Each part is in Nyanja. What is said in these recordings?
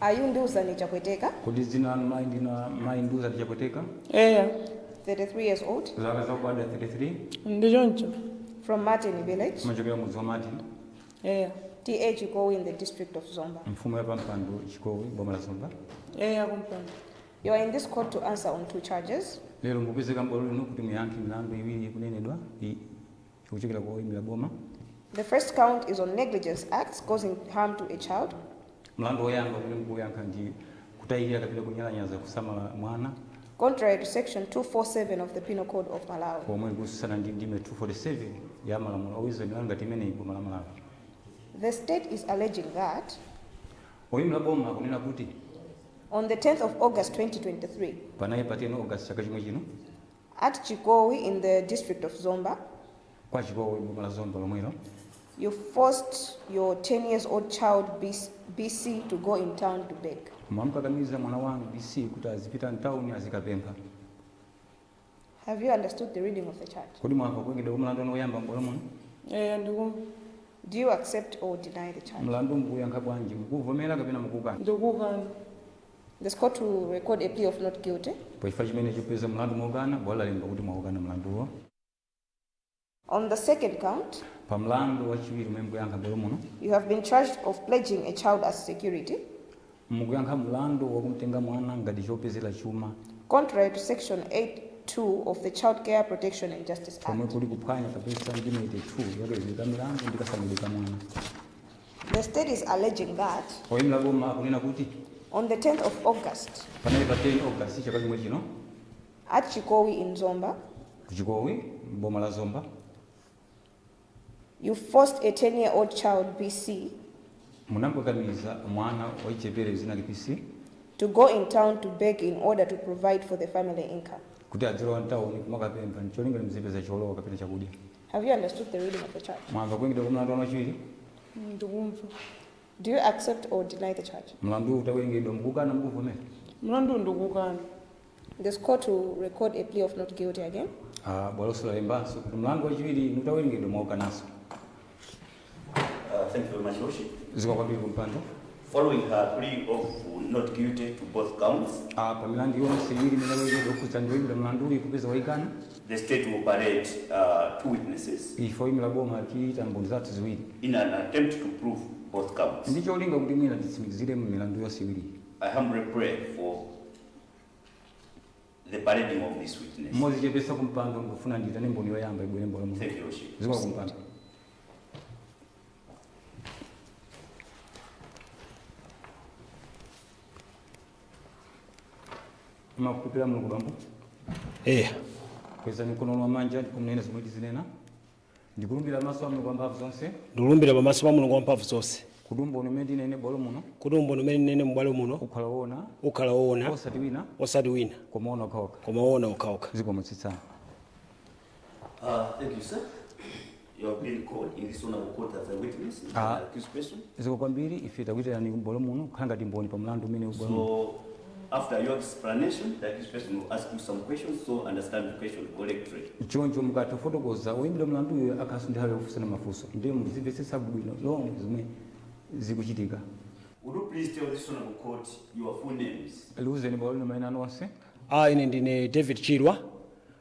Ayunduza ni Chakweteka. Kodi zina mainduza Chakweteka? 33 years old. Zaka za kwanda 33. Ndijoncho. From Martin village. Machokera mu Martin. TA Chikowi in the district of Zomba. Mfumo ya Pampando Chikowi boma la Zomba. Kumpando. You are in this court to answer on 2 charges. Lero mupezeka mbolo no kuti muyankhe milandu iwiri kunenedwa kuchokera kwa oyimira boma. The first count is on negligence acts causing harm to a child. Mlandu woyamba kuli mkuyankha ndi kutayira kapita kunyalanyaza kusamala mwana. Contrary to section 247 of the Penal Code of Malawi. Komwe kusana ndi ndime 247 ya malamulo owiza milandu ngati imene iboma la Malawi. The state is alleging that oyimira boma kunena kuti on the 10th of August 2023, panayi pa 10 August chaka chimwe chino at Chikowi in the district of Zomba, kwa Chikowi boma la Zomba lomwelo, you forced your 10 years old child BC to go in town to beg. Mwamkakamiza mwana wangu BC kuti azipita mtauni azikapempha. Have you understood the reading of the charge? Kodi mwamva kwengedwa mlandu woyamba mbolo muno? Do you accept or deny the charge? Mlandu mkuyankha bwanji mukuvomera kapena mukukana? Ndikukana. This court will record a plea of not guilty. Poifa chimene chopeza mlandu mwakana bwala lemba kuti mwakana mlanduwo. On the second count, pa mlandu wachiwiri umene mkuyankha mbolo muno, you have been charged of pledging a child as security. Mukuyankha mlandu wakumtenga mwana ngati chopezera chuma. Contrary to section 8(2) of the Child Care Protection and Justice Act. Komwe kuli kuphwanya kapesa ndime 82 yakezeka milandu ndikasamulika mwana. The state is alleging that oyimira boma akunena kuti on the 10th of August, panayi pa 10 August chaka chimwe chino, at Chikowi in Zomba, kuchikowi boma la Zomba, you forced a 10-year-old child BC munamukakamiza mwana waichepere zina KPC to go in town to beg in order to provide for the family income. kuti adzilowa mtauni kumakapempha ncholinga mzipeza cholowa kapena chakudya. Have you understood the reading of the charge? Mwamva kwengedwa kwa mlandu wachiwiri? Ndikumva. Do you accept or deny the charge? Mlandu utawengedwa mukukana mukuvomera? Mlandu ndikukana. This court will record a plea of not guilty again. Bwalosola lembanso kuti mlandu wachiwiri utawengedwa mwaukanaso. Thank you very much, Lordship. Zikwa kwambiri kumpando. Following her plea of not guilty to both counts, pa milandu yonse iwiri imene wengedwa kutsandwengedwa mlandu uyu kupeza waikana, the state will parade 2 witnesses ifo oyimira boma tiita mboni zathu ziwiri in an attempt to prove both counts. ndi cholinga kuti mwina titsimikizire mu milandu yonse iwiri. I humbly pray for the parading of this witness. Mmodzi chepesa kumpando ndikufuna ndita ne mboni yoyamba ibwere mbolo muno. Thank you, Lordship. Zikwa kumpando. Makupira mulungu bambo. Kweza mikono wa manja ndikumnena zimwe zinena. Ndikulumbira maso a mulungu wamphamvu zonse. Ndikulumbira pamaso pa mulungu wamphamvu zonse. Kudumba umene nene bolo muno. Kudumba umene nene mbwalo muno. Ukhala wona. Osati wina. Komaona okhaokha. Komaona okhaokha. Zikwa mutsitsana. Thank you, sir. You have been called in this honorable court as a witness in an accused person. Zikwa kwambiri ife takuitirani bolo muno khanga timboni pa mlandu umene ubolo. So after your explanation, the accused person will ask you some questions, so understand the question correctly. Choncho mukatofotokoza oyimira mlandu uyo akasundihale kufusana mafunso ndiye muzimvetsetsa bwino lomwe zimwe zikuchitika. Would you please tell this honorable court your full names? Liuzeni bolo mayina anu onse. Ine ndine David Chirwa,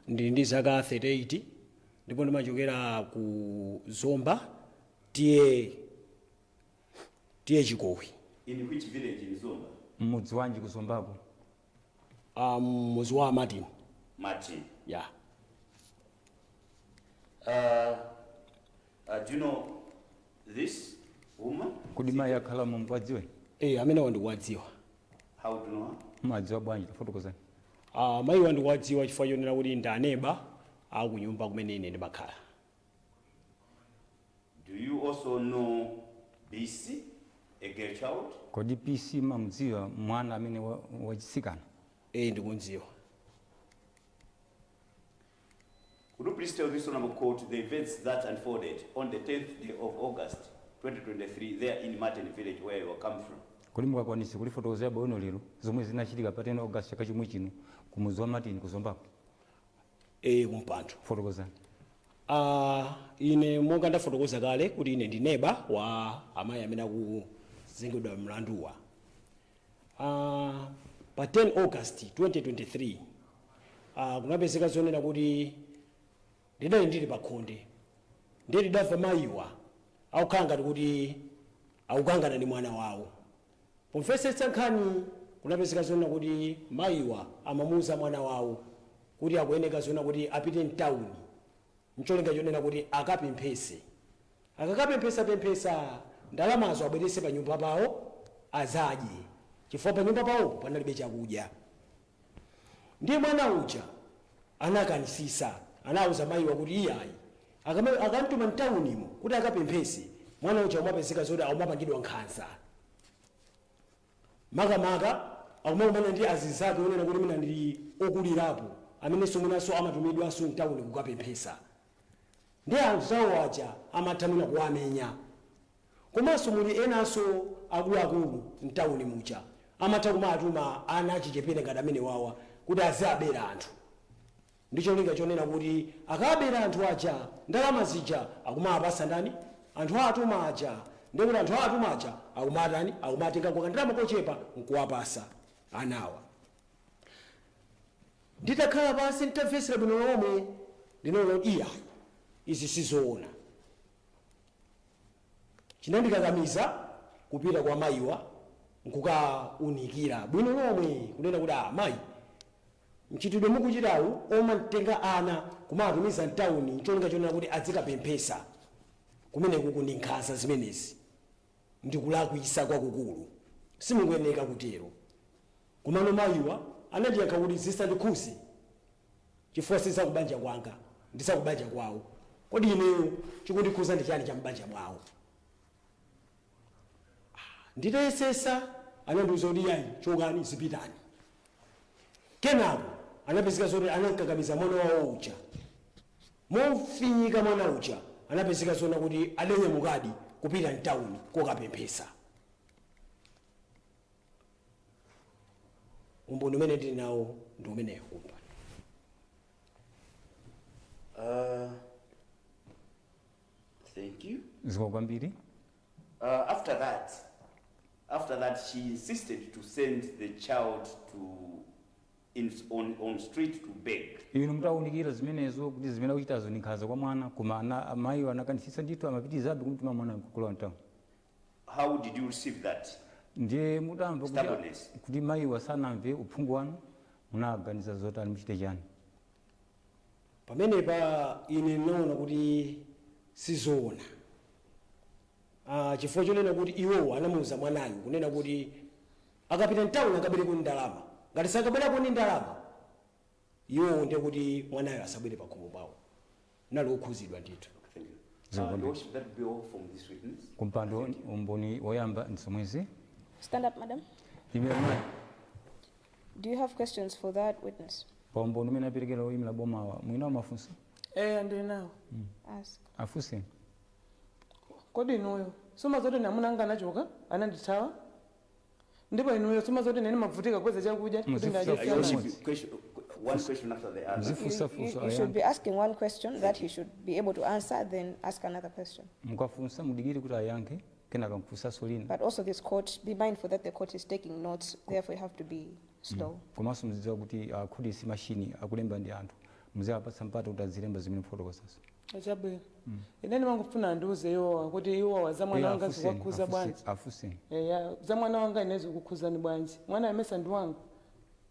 ndili ndi zaka 38, ndipo ndimachokera ku Zomba, tiye Chikowi. In which village in Zomba? Mudzi wanji ku Zombako? Mudzi wa Martin. Martin. Yeah. Do you know this woman? Kodi mayi akhala mumukwadziwe? Amene wandikuwadziwa. How do you know her? Mumadziwa bwanji tafotokozani? Mayi wandikuwadziwa chifukwa chonena kuti ndi aneba akunyumba kumene ine ndimakhala. Do you also know BC, a girl child? Kodi PC mamudziwa mwana amene wachisikana? Ndikudziwa. Could you please tell this honorable court the events that unfolded on the 10th day of August 2023 there in Martin village where you come from? Kodi mukakwanisa kulifotokozera bwino lero zomwe zinachitika pa 10 August chaka chimwe chino ku mudzi wa Martin ku Zombako? Kumpando. Fotokozani. Ine monga ndafotokoza kale kuti ine ndi neba wa amayi amene akuzengedwa mlanduwa. pa 10 august 2023 kunapezeka zonena kuti ndinali ndili pakhonde ndiye ndidamva mayiwa akukhala ngati kuti akukangana ndi mwana wawo. pomvetsetsa nkhani kunapezeka zonena kuti mayiwa amamuuza mwana wawo kuti akuyeneka zonena kuti apite mtawuni mcholinga chonena kuti akapemphese. akakapemphesa ndalamazo abwerese pa nyumba pawo azadye chifukwa pa nyumba pawo panalibe chakudya. ndiye mwana uja anakanisisa anawuza mayiwa kuti iyayi akamtuma mtawunimo kuti akapemphese mwana uja umapezeka zoti aumapangidwa nkhanza makamaka akumakumana ndi azizake onena kuti mina ndili okulirapo amenenso mwinanso amatumidwanso mtawuni kukapemphesa. ndi anthu zawo aja amathamwina kuwamenya. komanso muli enanso akuluakulu mtawuni muja amatha kumatuma ana achichepere ngati amene wawa kuti azabera anthu ndi cholinga chonena kuti akabera anthu aja ndalama zija akumapasa ndani anthu atuma aja ndikuti anthu atuma aja akumatani akumatenga kwa ndalama kochepa nkuwapasa anawa. nditakhala pansi nditamvesera bwino lomwe ndinaona kuti iya izi sizoona. chinandikakamiza kupita kwa mayiwa nkukaunikira bwino lomwe kunena kuti mayi mchitidwe mukuchitawu omatenga ana kumatumiza mtawuni ncholinga chonena kuti azikapemphesa kumeneku ndi nkhanza zimenezi ndikulakwisa kwakukulu simungoyeneka kutero. komano mayiwa anandiyankha kuti zisandikhuze chifukwa sizakubanja kwanga ndisakubanja kwawo. kodi ineyo chikundikhuza ndi chani cha mbanja mwawo? nditayesesa anandiuza kuti yayi chokani zipitani. kenako anapezeka zoti anankakamiza mwana wawo uja mofinyika mwana uja anapezeka zona kuti adanyamukadi kupita mtawuni kokapemphesa. umboni umene ndili nawo ndi umeneyo kumpa. Thank you. ziko kwambiri. After that, she insisted to send the child to on street to beg. inu mutaunikira zimenezo kuti zimene akuchitazo ni nkhanza kwa mwana koma amayiwo anakanisisa ndithu amapitizabe kumtuma mwana kulowa mtauni. How did you receive that? ndiye mutamva Stubbornness. kuti mayiwa sanamve uphungu wanu munaganiza zoti ali muchite chani? pamenepa ine ndinaona kuti sizoona. chifukwa chonena kuti iwowo anamuuza mwanayo kunena kuti akapita mtawuni akabereko ndi ndalama ngati sakabwerako ndi ndalama iwowo ndiye kuti mwanayo asabwere pa khomo pawo nali okhuzidwa ndithu. Thank you. Ziko Your Worship, that be all from this witness. kumpando umboni woyamba nsomwezi Stand up, madam. imira naye Do you have questions for that witness? pa umboni umene aperekera oyimira bomawa mwinawo mafunso ndili nawo. Ask. afunse. kodi inuyo sumazoti namuna anga anachoka anandithawa ndipo inuyo sumazoti nene mavutika kweza chakudya kuti Mzifunsa Your ndadya Worship, one question after the other. You should be asking one question that he should be able to answer, then ask another question. mukafunsa mudikire kuti ayankhe kenaka mkufunsanso lina. But also this court, be mindful that the court is taking notes, therefore you have to be slow. komanso muzidziwa kuti khudi si mashini akulemba ndi anthu muzikapatsa mpata kuti azilemba zimene fotokosaso. achabwera ine ndimangofuna andiuze iwowa kuti iwowa za mwana wanga zikukhuza bwanji. afuseni za mwana wanga inezo kukhuzani bwanji mwana amesa ndi wanga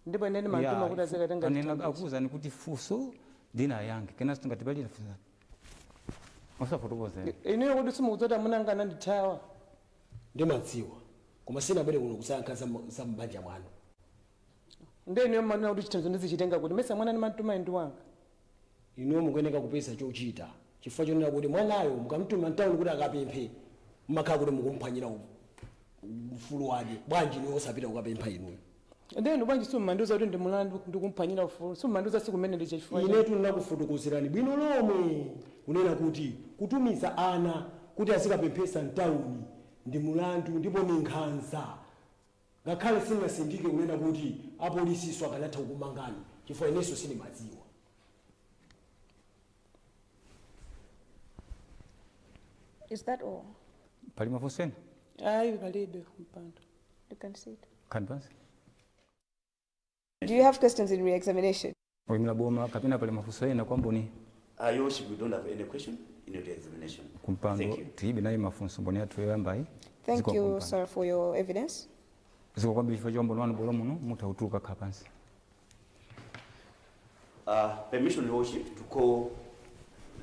ndipo ine ndimantuma kuti azikatenga anena akuzani kuti funso dina ayankhe kenanso tingatipalira fusani osafotokoza ineyo kuti simukudzoti amuna anga anandithawa. ndimadziwa koma sinabwere kuno kusankha za mbanja mwanu. ndiye ineyo mmanena kuti chithanzo ndizichitenga kuti mesa mwana ndimantuma ndi wanga. inuyo mukuyeneka kupeza chochita chifukwa chonena kuti mwanayo mukamtuma mtawuni kuti akapemphe mmakhala kuti mukumphwanyira ufulu wake bwanji niwo osapita kukapempha inuyo. ndiye ndibwanji simmandiuza kuti ndi mulandu ndikumphwanyira ufulu simmandiuza siku mmene ndicha chifukwa inetu ndinakufotokozerani bwino lomwe kunena kuti kutumiza ana kuti azikapemphesa mtawuni ndi mulandu ndipo ni nkhanza ngakhale sinasindike kunena kuti apolisiso akanatha kukumangani chifukwa inenso sinimadziwa. Is that all? pali mafunseni ayi palibe mpando. You can sit. Kanpansi. Do you have questions in re-examination? Oyimira boma kapena pale mafunso ena kwa mboni. Your Worship, we don't have any question in your examination. Kumpando Thank you. tiibe naye mafunso mboni athu yambayi. Thank you, sir, for your evidence. Ziko kwamba chifo chombo lwanu bolo muno mutautuka kapansi. Permission, Your Worship, to call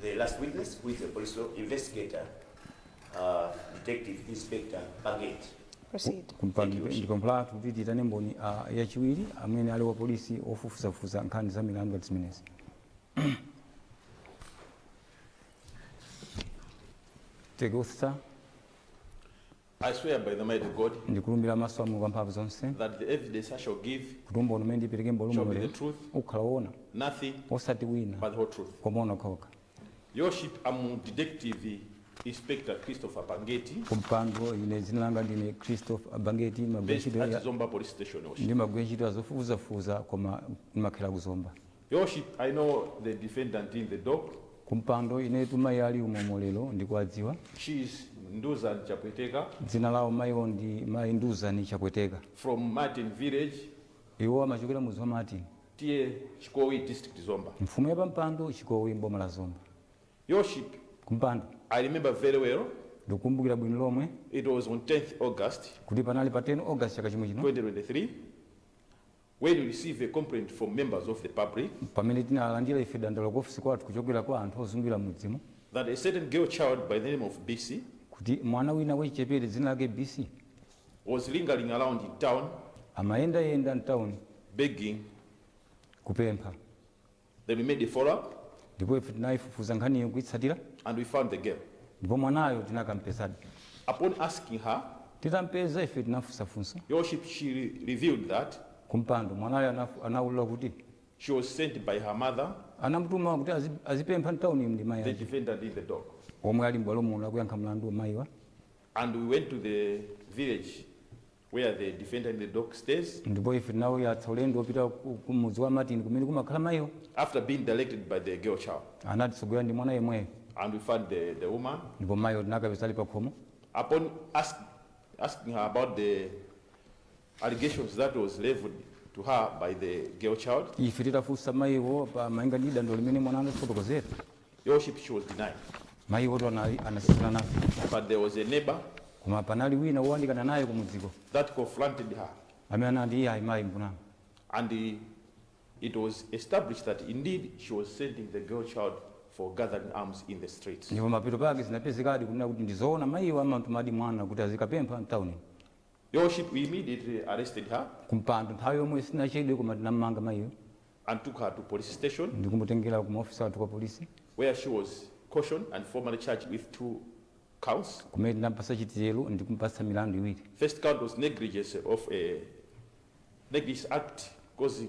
the last witness, who is a police law investigator, Detective Inspector Baggett. Proceed. Kumpando ndikompla tutitane mboni yachiwiri amene ali wa polisi ofufuzafuza nkhani za milandu zimenezi. Take oath, sir. I swear by the mighty God Ndikulumbira maso amu kwa mphamvu zonse that the evidence I shall give kuti umboni umene ndipereke mbolo shall be muno the truth, ukhala wona nothing osati wina but the whole truth. komona kokha. Your Worship, I'm Detective Inspector Christopher Pangeti, Kumpando ine dzina langa ndine Christopher Bangeti based magwechito at Zomba Police Station, Your Worship. ndi magwechito azofufuzafuza koma ndimakhera kuzomba. Your Worship, I know the defendant in the dock. Kumpando ine tumayi ali umomo lero ndikuwadziwa. She is Nduza Chapweteka Dzina lawo mayiwo ndi mayi Nduza ni Chapweteka. from Martin Village, Iwo amachokera mu Zomba Martin. Tie Chikowi District, Zomba. Mfumu ya pampando Chikowi mboma la Zomba. Your Worship, Kumpando I remember very well, ndikukumbukira bwino lomwe it was on 10th August kuti panali pa 10 August chaka chimwe chino 2023, when we received a complaint from members of the public pamene tinalandira ife dandaulo ku ofisi kwathu kuchokera kwa anthu ozungulira mudzimu that a certain girl child by the name of BC kuti mwana wina wachichepere dzina lake BC was lingering around in town amayendayenda mtawuni begging. kupempha. Then we made a follow-up Ndipo ife tinayifufuza nkhaniyo kuitsatira and we found the girl. ndipo mwanayo tinakampezadi. Upon asking her, Titampeza ife tinafunsafunsa. Your Worship, she revealed that Kumpando mwanayo anawulula kuti she was sent by her mother, anamutuma kuti azipempha mtawuni ndi mayi the ake defendant in the dock. omwe ali m'bwalo muno akuyankha mlandu mayiwa. And we went to the village where the defendant in the dock stays. Ndipo ife tinawuyatsa ulendo wopita kumudzi wa Martin kumene kumakhala mayiwo. After being directed by the girl child, Anatitsogolera ndi mwana yemweyo and we found the woman. ndipo mayiwo tinakapeza ali pa khomo. Upon asking her about the allegations that was leveled to her by the girl child, Ife titafunsa mayiwo pa malinga ndi dando limene mwana anafotokozera. Your Worship, she was denied. Mayiwo to anasisana nafe. But there was a neighbor Koma panali wina woyandikana naye kumudziko that confronted her, amene anati iye ayi mayi mpunanga. and it was established that indeed she was sending the girl child for gathering arms in the streets. Ndipo mapeto pake zinapezekadi kunena kuti ndizoona mayiwo amatumadi mwana kuti azikapempha mtawuni. Your Worship, we immediately arrested her Kumpando nthawi yomwe sinachedwe koma tinamanga mayiwo and took her to police station, ndikumutengera ku maofisi athu kwa polisi where she was cautioned and formally charged with 2 counts. kumene tinampasa chitiyelo ndikumpasa milandu iwiri. First count was negligence act causing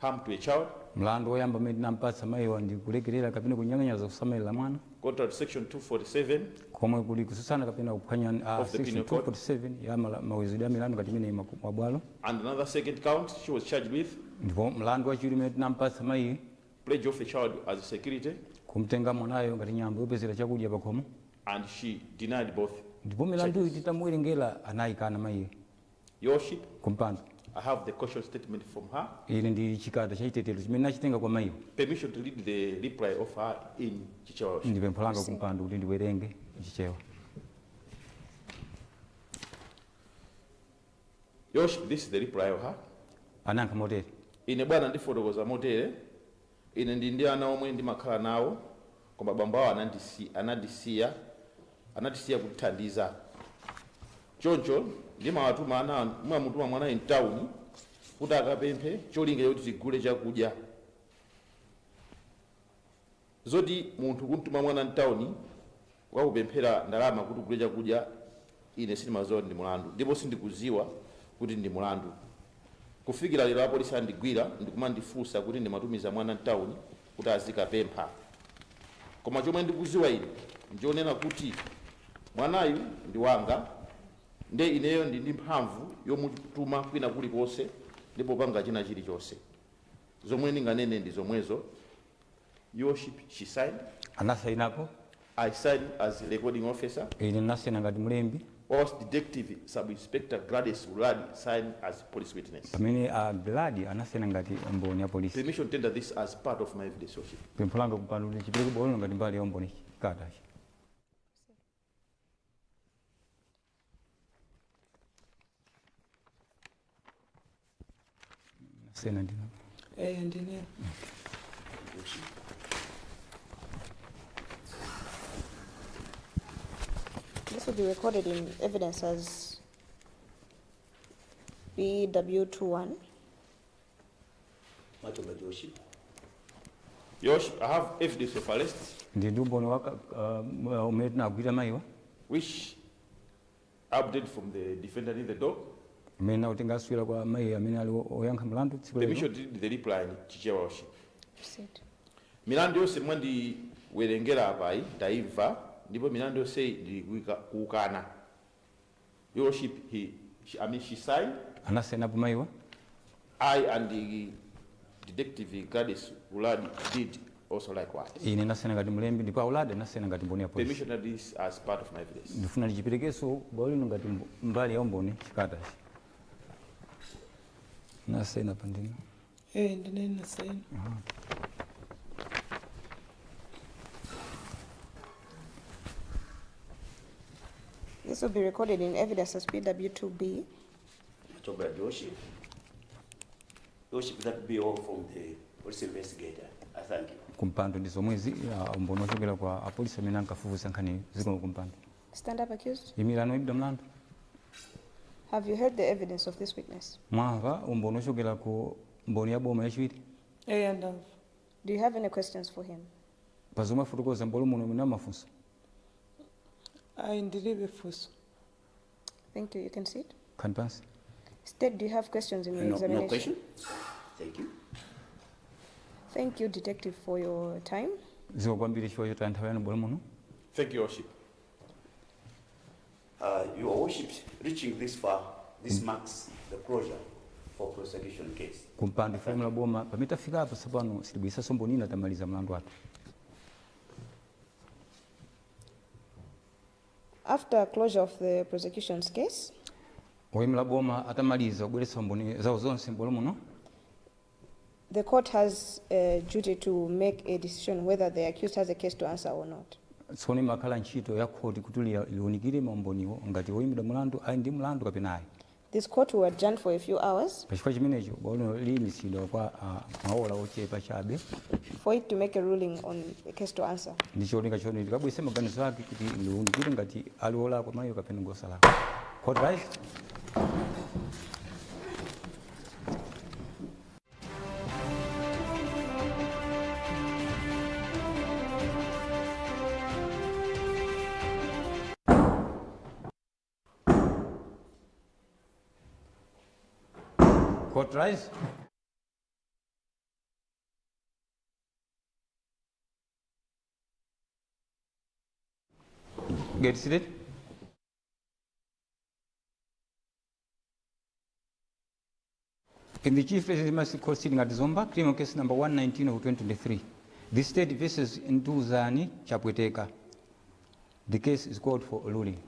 harm to a child, Mlandu woyamba umene tinampasa mayiwa ndi kulekerera kapena kunyang'anyaza kusamalira mwana contrary to section 247 komwe kuli kususana kapena kuphwanya Of the section Penal Code. 247 ya mawizidwe a milandu kati imene mabwalo. and another second count she was charged with Ndipo mlandu wachiwiri umene tinampasa mayi pledge of a child as security, kumtenga mwanayo ngati nyambo yopezera chakudya pakhomo. and she denied both. Ndipo milandu iyi titamuwerengera anayikana mayiyo. Your Worship, Kumpando I have the caution statement from her. ili ndi chikata cha chitetero chimene nachitenga kwa mayiyo. Permission to read the reply of her in Chichewa. Ndi pempho langa kumpando kuti ndiwerenge chichewa. Your Worship, this is the reply of her. Anayankha motere. Ine bwana ndifotokoza motere, ine ndi ana omwe ndimakhala nawo, koma bambo awo anandisiya kuthandiza. Choncho ndimawatuma mwamutuma mwana mtawuni kuti akapemphe cholinga choti tigule chakudya. Zoti munthu kumtuma mwana mtawuni wakupemphera ndalama kuti ugule chakudya, ine sindimaziwa ndi mulandu, ndipo sindikuziwa kuti ndi mulandu. Kufikira lero apolisi andigwira ndikumandifunsa kuti ndimatumiza mwana mtawuni kuti azikapempha. Koma chomwe ndikuziwa ine njonena kuti mwanayu ndi wanga, nde ineyo ndi mphamvu yomutuma kwina kulikonse ndipo panga china chilichonse. Zomwe ndinganene ndi zomwezo. Your Worship, she signed. Anasainapo. I signed as recording officer. Ine nasena ngati mlembi. whilst Detective Sub-Inspector Gladys Uladi signed as police witness. pamene Gladi anasena ngati mboni ya polisi. Permission to tender this as part of my evidence, Your Worship. Pempho langa kupandula chipereke bolo ngati mbali ya mboni chikata. Sena ndino. Ndine. This will be recorded in evidence as BW21. Matomba, Your Worship. Your Worship, I have evidence of arrest Ndi mboni waka umene tinagwira mayiwa. which update from the defendant in the dock. Imene utengaswira kwa mayi amene ali oyankha mlandu tsiku lero. Permission to read the reply, Chicha Worship. Proceed. Milandu yonse mwandiwerengera apayi ndaimva ndipo milandu yonse ndi kuukana. Your Worship, she signed. Anasena po mayiwa. I and the Detective Gladys Uladi did also likewise. Ine nasena ngati mlembi ndipo Uladi anasena ngati mboni ya polisi. Permission to this as part of my evidence. Ndifuna ndichiperekeso bolo ngati mbali ya mboni chikata. Nasena pandino. Ndine nasena. This will be recorded in evidence as BW2B. Matomba, Your Worship. Your Worship, that be all from the police investigator. I thank you. Kumpando ndi zomwezi mboni ochokera kwa apolisi amene ankafufuza nkhani ziko kumpando. Stand up, accused. Imilano ibda mlandu. Have you heard the evidence of this witness? Mwamva mboni ochokera ku mboni ya boma yachiwiri. Ndamva. Do you have any questions for him? Pazomwe fotokoza mbolo muno muna mafunso. Ndilibe funso. Thank you. You can sit. Khani pansi. State, do you have questions in your examination? No question. Thank you. Thank you, Detective, for your time. Ziko kwambiri chifukwa choti anthawi yanu bolo muno. Thank you, Your Worship. Your Worship, reaching this far, this marks the closure for prosecution case. Kumpando formula boma pamitafika apa sapano silibwisa mboni ina tamaliza mlandu watu. After closure of the prosecution's case, Oyimla boma atamaliza kubweretsa mboni zawo zonse bolo muno. the court has a duty to make a decision whether the accused has a case to answer or not. Tsoni makhala ntchito ya khoti kuti liwonikire mamboniwo ngati oyimidwa mlandu ali ndi mlandu kapena ayi. This court will adjourn for a few hours Pachifukwa chimenecho bolo liyimisidwa kwa maola ochepa chabe. for it to make a ruling on a case to answer. Ndicholinga choni likabwese maganizo ake kuti liwonikire ngati ali olakwa mayo kapena ngosalakwa. Court rise. Court rise. Get seated. In the Chief Presidency Court sitting at Zomba, criminal case number 119 of 2023. The state versus Ntuzani Chapweteka. The case is called for a ruling.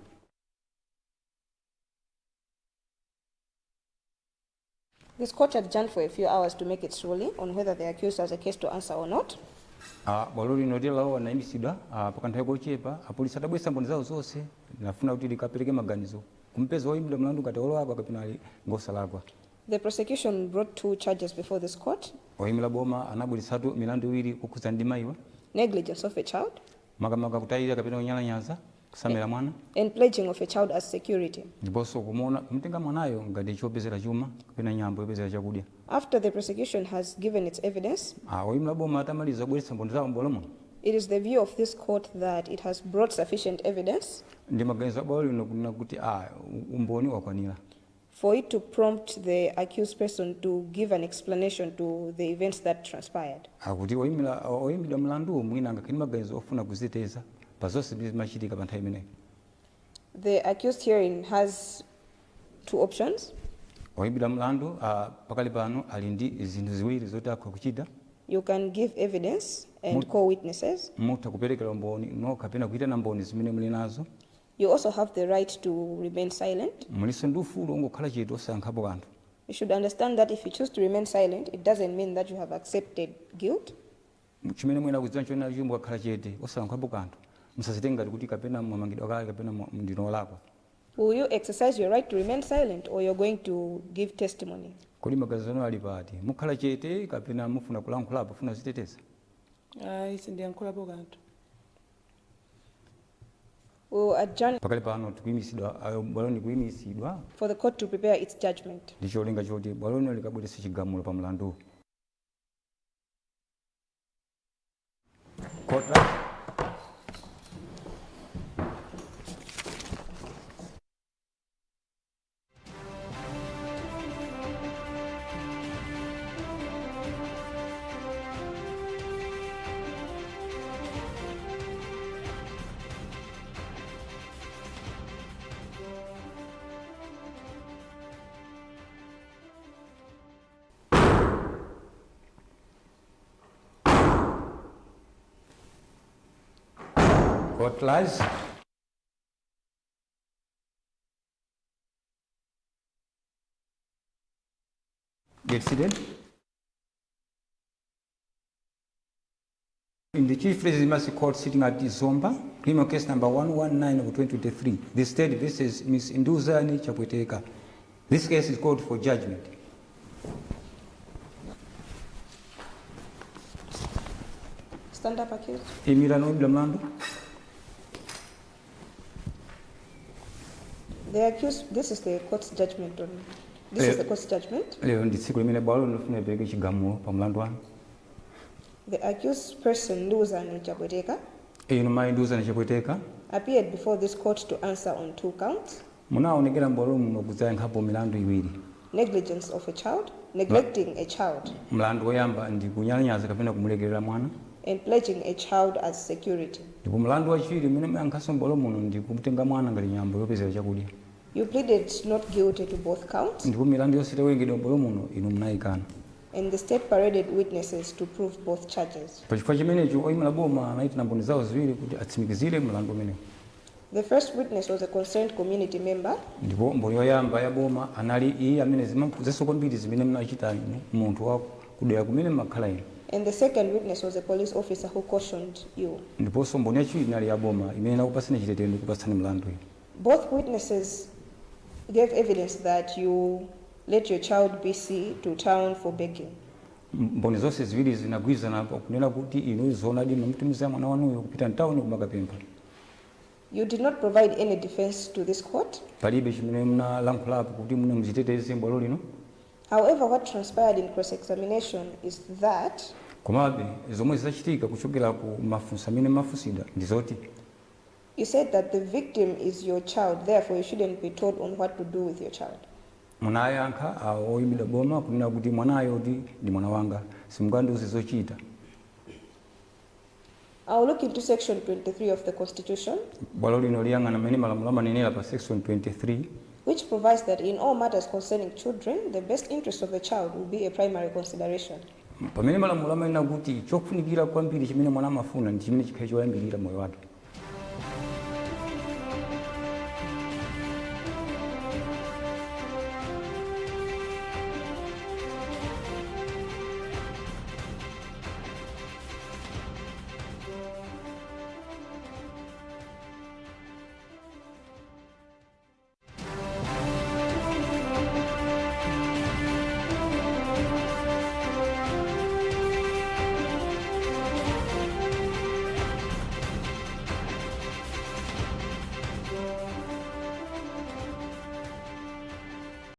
This court adjourned for a few hours to make its ruling on whether the accused has a case to answer or not. Baloli nodela wa naimisidwa pakanthawi kochepa apolisi atabwesa mboni zawo zonse nafuna kuti likapereke maganizo kumpeza oyimidwa mlandu ngati olakwa kapena ali ngosalakwa. The prosecution brought two charges before this court: Oyimila boma anabweresatu milandu iwiri kukhuza ndi mayiwa negligence of a child makamaka kutayira kapena kunyalanyaza kusamira mwana and pledging of a child as security. ndiponso kumtenga mwanayo ngati chopezera chuma kapena nyambo yopezera chakudya. After the prosecution has given its evidence, Oyimila boma atamaliza kubweretsa mboni zawo m'bwalo muno it is the view of this court that it has brought sufficient evidence ndi maganizo a bwalo lino kunena kuti umboni wakwanira for it to prompt the accused person to give an explanation to the events that transpired. akuti oyimidwa mlandu mwina angakhale maganizo ofuna kuziteteza pazonse zimachitika pa nthawi imeneyi. The accused herein has two options. Oyimidwa mlandu pakali pano ali ndi zinthu ziwiri zoti akhoza kuchita. You can give evidence and call witnesses. Mutha kuperekera mboni no kapena kuitana mboni zimene muli nazo. You also have the right to remain silent. muliso ndi ufulu ongokhala chete osayankhapo kanthu. You should understand that if you choose to remain silent, it doesn't mean that you have accepted guilt. Chimene mwina kudziwa chona chimwe wakhala chete osayankhapo kanthu musazitenge ngati kuti kapena mwamangidwa kale kapena ndino lakwa. Will you exercise your right to remain silent, or you're going to give testimony? Kodi magazano ali pati mukhala chete kapena mufuna kulankhulapo funa ziteteza. Ayi sindiyankhulapo kanthu. We'll adjourn Pakali pano tikuyimisidwa bwaloni kuyimisidwa for the court to prepare its judgment. ndicholinga choti bwaloni likabweretse chigamulo pa mlandu. Court lies. Get seated. In the Chief Legitimacy Court sitting at Zomba, criminal case number 119 of 2023, the state versus Ms. Induzani Chapweteka. This case is called for judgment. Stand up, accused. Emiliano Blamlando. The accused, this is the court's judgment on. This is the court's judgment. Leo ndisiku limene bwalo linofuna ipeleke chigamulo pa mlandu wanu. The accused person, Nduzani Chapweteka, Ino mai Induzani Chapweteka appeared before this court to answer on 2 counts: munaonekera mbwalo muno kudzayankhapo milandu iwiri. negligence of a child, neglecting a child, Mlandu woyamba ndi kunyalanyaza kapena kumulekerera mwana. and pledging a child as security. Ndipo mlandu wachiwiri umene muyankhaso mbwalo muno ndi kumutenga mwana ngati nyambo yopezera chakudya. You pleaded not guilty to both counts, Ndipo milandu yonse itawerengedwa mbwalo muno inu munayikana. and the state paraded witnesses to prove both charges. Pachifukwa chimenecho oyimira boma anayitana mboni zawo ziwiri kuti atsimikizire mlandu umenewu. The first witness was a concerned community member, Ndipo mboni yoyamba ya boma anali iye amene zimaphuzeso kwambiri zimene munachita munthu wako kudera kumene makhala ino. and the second witness was a police officer who cautioned you. Ndiponso mboni yachiwiri inali ya boma imene inakupasani chitetezo ndi kupasani mlandu uyu. Both witnesses gave evidence that you let your child BC to town for begging. Mboni zonse ziwiri zinagwirizana kunena kuti inu zoonadi mumutumiza mwana wanuyo kupita mtawuni kumakapempha. You did not provide any defense to this court. Palibe chimene munalankhulapo kuti mune muziteteze mbwalo lino. However, what transpired in cross-examination is that Komabe zomwe zidachitika kuchokera ku mafunso amene mafunsida ndi zoti you said that the victim is your child, therefore you shouldn't be told on what to do with your child. munayankha oyimira boma kunena kuti mwanayo ndi mwana wanga simungandiuze zochita. I'll look into section 23 of the Constitution, Bwalo lino liyang'ana mmene malamulo amanenera pa section 23 which provides that in all matters concerning children, the best interest of the child will be a primary consideration. pamene malamulo amanena kuti chofunikira kwambiri chimene mwana amafuna ndi chimene chikhale choyambirira moyo wake.